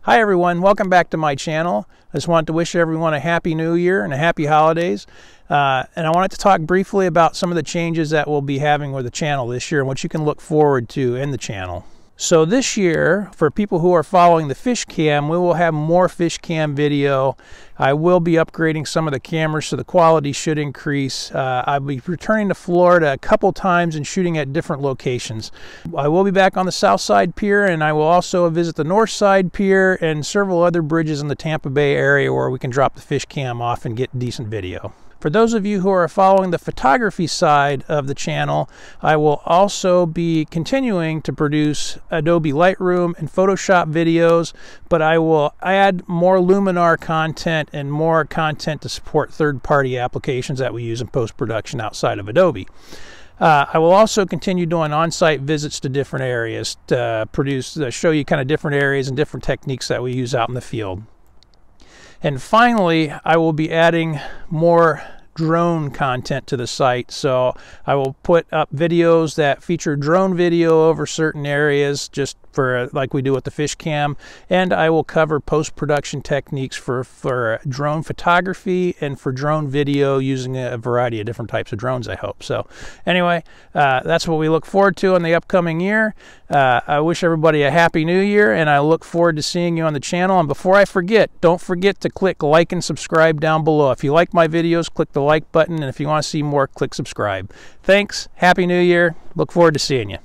Hi everyone, welcome back to my channel. I just wanted to wish everyone a happy new year and a happy holidays. And I wanted to talk briefly about some of the changes that we'll be having with the channel this year and what you can look forward to in the channel. So this year, for people who are following the fish cam, we will have more fish cam video. I will be upgrading some of the cameras so the quality should increase. I'll be returning to Florida a couple times and shooting at different locations. I will be back on the South Side Pier, and I will also visit the North Side Pier and several other bridges in the Tampa Bay area where we can drop the fish cam off and get decent video. For those of you who are following the photography side of the channel, I will also be continuing to produce Adobe Lightroom and Photoshop videos, but I will add more Luminar content and more content to support third-party applications that we use in post-production outside of Adobe. I will also continue doing on-site visits to different areas to show you kind of different areas and different techniques that we use out in the field. And finally, I will be adding more drone content to the site. So I will put up videos that feature drone video over certain areas, just for like we do with the fish cam, and I will cover post-production techniques for drone photography and for drone video using a variety of different types of drones, I hope. So anyway, that's what we look forward to in the upcoming year. I wish everybody a happy new year, and I look forward to seeing you on the channel. And before I forget, don't forget to click like and subscribe down below. If you like my videos, click the like button, and if you want to see more, click subscribe. Thanks, happy new year, look forward to seeing you.